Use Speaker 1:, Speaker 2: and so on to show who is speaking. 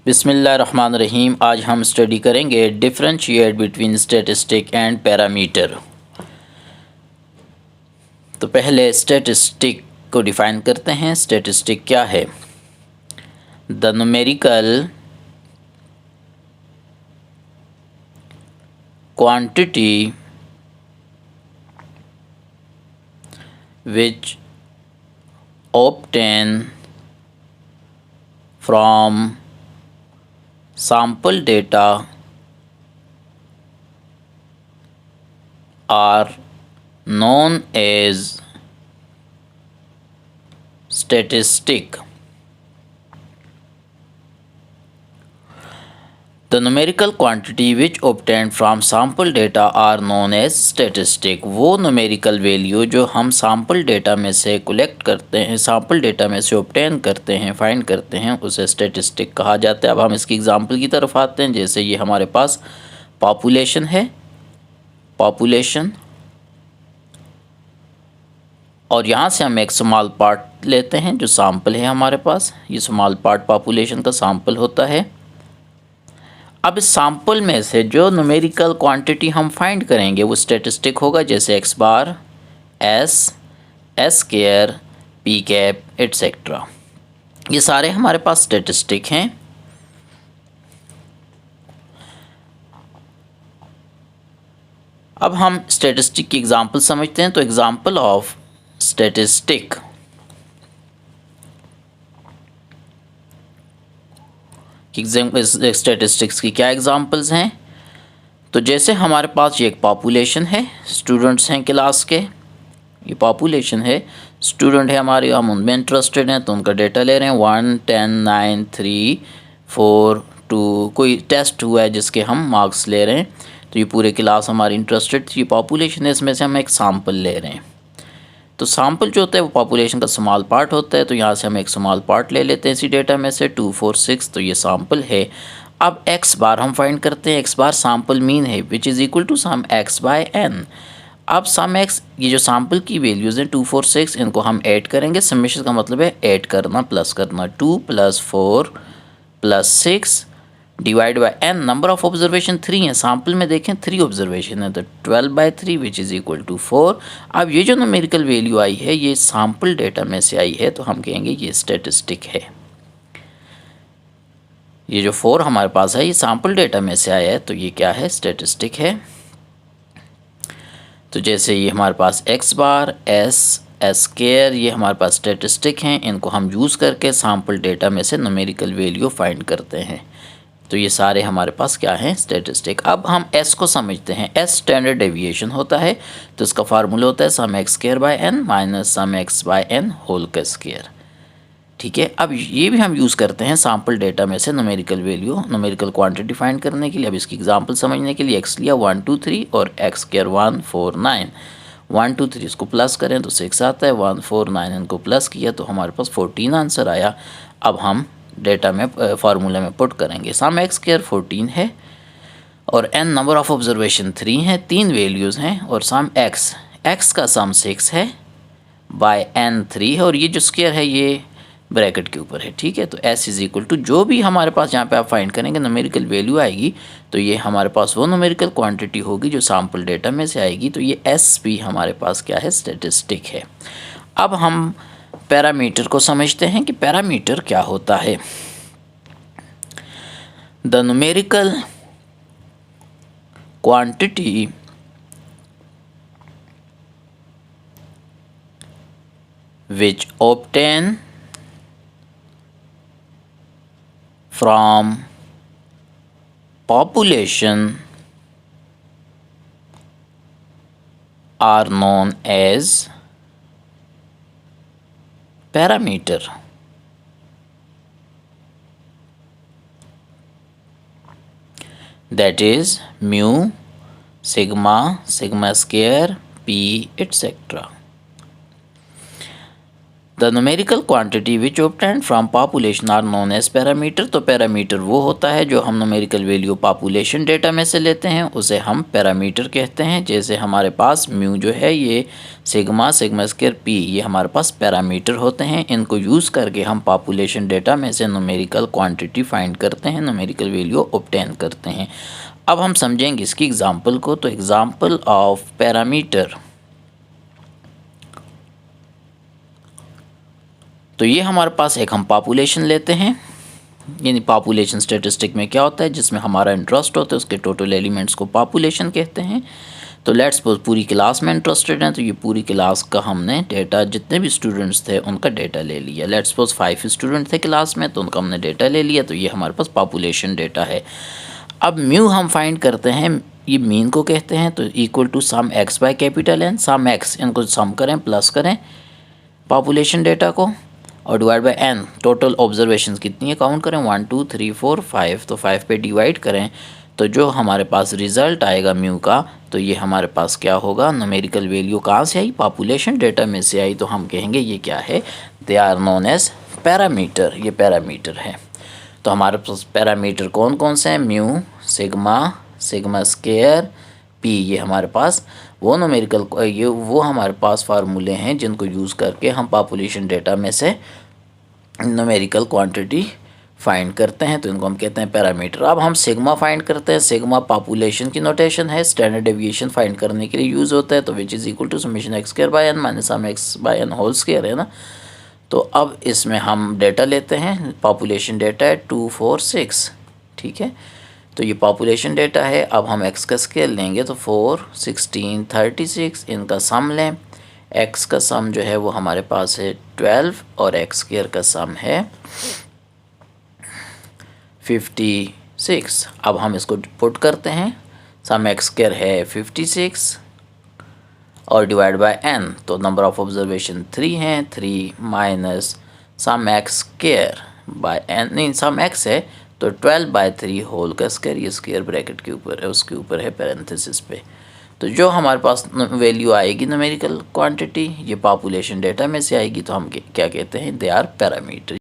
Speaker 1: बिस्मिल्लाहिर्रहमानिर्रहीम। आज हम स्टडी करेंगे differentiate between statistic and parameter. तो पहले स्टैटिस्टिक को डिफ़ाइन करते हैं। स्टैटिस्टिक क्या है? The numerical quantity which obtain from sample data are known as statistic. The numerical quantity which obtained from sample data are known as statistic. वो numerical value जो हम sample data में से collect करते हैं, sample data में से obtain करते हैं, find करते हैं, उसे statistic कहा जाता है। अब हम इसकी example की तरफ आते हैं। जैसे ये हमारे पास population है, population, और यहाँ से हम एक स्मॉल पार्ट लेते हैं जो सैम्पल है हमारे पास। ये स्मॉल पार्ट पॉपुलेशन का सैम्पल होता है। अब इस सैम्पल में से जो न्यूमेरिकल क्वांटिटी हम फाइंड करेंगे वो स्टैटिस्टिक होगा। जैसे x bar, s, s square, p cap etcetera, ये सारे हमारे पास स्टैटिस्टिक हैं। अब हम स्टैटिस्टिक की एग्जांपल समझते हैं। तो एग्जांपल ऑफ स्टैटिस्टिक, स्टैटिस्टिक्स की क्या एग्जांपल्स हैं? तो जैसे हमारे पास ये एक पॉपुलेशन है, स्टूडेंट्स हैं क्लास के, ये पॉपुलेशन है, स्टूडेंट है हमारे, हम उनमें इंटरेस्टेड हैं तो उनका डेटा ले रहे हैं। 1, 10, 9, 3, 4, 2, कोई टेस्ट हुआ है जिसके हम मार्क्स ले रहे हैं। तो ये पूरे क्लास हमारी इंटरेस्टेड थी। ये पॉपुलेशन है, इसमें से हम एक सैम्पल ले रहे हैं। तो सैम्पल जो होता है वो पॉपुलेशन का स्मॉल पार्ट होता है। तो यहाँ से हम एक स्मॉल पार्ट ले लेते हैं इसी डेटा में से, 2, 4, 6। तो ये सैम्पल है। अब एक्स बार हम फाइंड करते हैं। एक्स बार सैम्पल मीन है which is equal to sum x by N. अब सम एक्स, ये जो सैम्पल की वैल्यूज़ हैं 2, 4, 6, इनको हम ऐड करेंगे। समेशन का मतलब है ऐड करना, प्लस करना। 2 + 4 + 6 divide by N. Number of observation 3 है। सैम्पल में देखें 3 ऑब्जर्वेशन है, तो 12/3 विच इज़ इक्वल टू 4। अब ये जो न्यूमेरिकल वैल्यू आई है ये सैम्पल डेटा में से आई है, तो हम कहेंगे ये स्टैटिस्टिक है। ये जो 4 हमारे पास है ये सैम्पल डेटा में से आया है, तो ये क्या है? स्टैटिस्टिक है। तो जैसे ये हमारे पास x bar, s, s square, ये हमारे पास स्टैटिस्टिक हैं। इनको हम यूज़ करके सैम्पल डेटा में से न्यूमेरिकल वैल्यू फाइंड करते हैं। तो ये सारे हमारे पास क्या हैं? स्टैटिस्टिक। अब हम एस को समझते हैं। एस स्टैंडर्ड डेविएशन होता है, तो इसका फार्मूला होता है sum x square by N minus sum x by N whole का स्क्वायर। ठीक है। अब ये भी हम यूज़ करते हैं सैम्पल डेटा में से numerical value, numerical quantity find करने के लिए। अब इसकी एग्जांपल समझने के लिए एक्स लिया 1, 2, 3 और एक्स स्क्वायर 1, 4, 9। 1, 2, 3 इसको प्लस करें तो 6 आता है। 1, 4, 9 इनको प्लस किया तो हमारे पास 14 आंसर आया। अब हम डेटा में फार्मूले में पुट करेंगे। सम एक्स स्क्वायर 14 है और एन नंबर ऑफ ऑब्जर्वेशन 3 है, 3 वैल्यूज़ हैं, और सम एक्स, एक्स का सम 6 है बाय एन 3 है, और ये जो स्क्वायर है ये ब्रैकेट के ऊपर है। ठीक है। तो एस इज़ इक्वल टू जो भी हमारे पास यहाँ पे आप फाइंड करेंगे न्यूमेरिकल वैल्यू आएगी, तो ये हमारे पास वो न्यूमेरिकल क्वांटिटी होगी जो सैम्पल डेटा में से आएगी। तो ये एस भी हमारे पास क्या है? स्टैटिस्टिक है। अब हम पैरामीटर को समझते हैं कि पैरामीटर क्या होता है। The numerical quantity which obtain from population are known as parameter. That is mu, sigma, sigma square, p, etc. The numerical quantity which obtained from population are known as parameter. तो parameter वो होता है जो हम numerical value population data में से लेते हैं, उसे हम पैरामीटर कहते हैं। जैसे हमारे पास म्यू जो है ये सिग्मा, सिग्मा स्क्वायर पी, ये हमारे पास पैरामीटर होते हैं। इनको यूज़ करके हम पॉपुलेशन डेटा में से न्यूमेरिकल क्वांटिटी फाइंड करते हैं, न्यूमेरिकल वैल्यू ऑब्टेन करते हैं। अब हम समझेंगे इसकी एग्जाम्पल को। तो एग्जाम्पल ऑफ पैरामीटर, तो ये हमारे पास एक हम पॉपुलेशन लेते हैं, यानी पॉपुलेशन स्टैटिस्टिक में क्या होता है, जिसमें हमारा इंटरेस्ट होता है उसके टोटल एलिमेंट्स को पॉपुलेशन कहते हैं। तो लेट्स सपोज पूरी क्लास में इंटरेस्टेड हैं, तो ये पूरी क्लास का हमने डेटा, जितने भी स्टूडेंट्स थे उनका डेटा ले लिया। लेट्स सपोज 5 स्टूडेंट थे क्लास में, तो उनका हमने डेटा ले लिया। तो ये हमारे पास पॉपुलेशन डेटा है। अब म्यू हम फाइंड करते हैं, ये मीन को कहते हैं। तो equal to sum x by capital N, sum X, इनको सम करें, प्लस करें पॉपुलेशन डेटा को, और divide by N, total observations कितनी है काउंट करें, 1 2 3 4 5, तो 5 पे डिवाइड करें। तो जो हमारे पास रिज़ल्ट आएगा म्यू का, तो ये हमारे पास क्या होगा, न्यूमेरिकल वैल्यू कहाँ से आई, पॉपुलेशन डेटा में से आई। तो हम कहेंगे ये क्या है, they are known as parameter, ये पैरामीटर है। तो हमारे पास पैरामीटर कौन कौन से हैं, mu, sigma, sigma square, P, ये हमारे पास वो न्यूमेरिकल, ये वो हमारे पास फार्मूले हैं जिनको यूज़ करके हम पॉपुलेशन डेटा में से न्यूमेरिकल क्वांटिटी फाइंड करते हैं। तो इनको हम कहते हैं पैरामीटर। अब हम सिग्मा फाइंड करते हैं। सिग्मा पॉपुलेशन की नोटेशन है, स्टैंडर्ड डेविएशन फाइंड करने के लिए यूज़ होता है। तो which is equal to summation X square by N minus sum x by N whole square, है ना। तो अब इसमें हम डेटा लेते हैं, पॉपुलेशन डेटा है 2 4 6, ठीक है। तो ये पॉपुलेशन डेटा है। अब हम एक्स का स्केल लेंगे, तो 4 16 36, इनका सम लें। एक्स का सम जो है वो हमारे पास है 12, और एक्स स्क्वायर का सम है 56। अब हम इसको पुट करते हैं, सम एक्स स्क्वायर है 56 और डिवाइड बाय एन, तो नंबर ऑफ ऑब्जर्वेशन 3 हैं, 3 minus sum x square by N, नहीं सम एक्स है, तो 12/3 होल का स्क्वायर, ये स्क्वायर ब्रैकेट के ऊपर है, उसके ऊपर है पैरेंथेसिस पे। तो जो हमारे पास वैल्यू आएगी न्यूमेरिकल क्वांटिटी, ये पॉपुलेशन डेटा में से आएगी। तो हम क्या कहते हैं, दे आर पैरामीटर।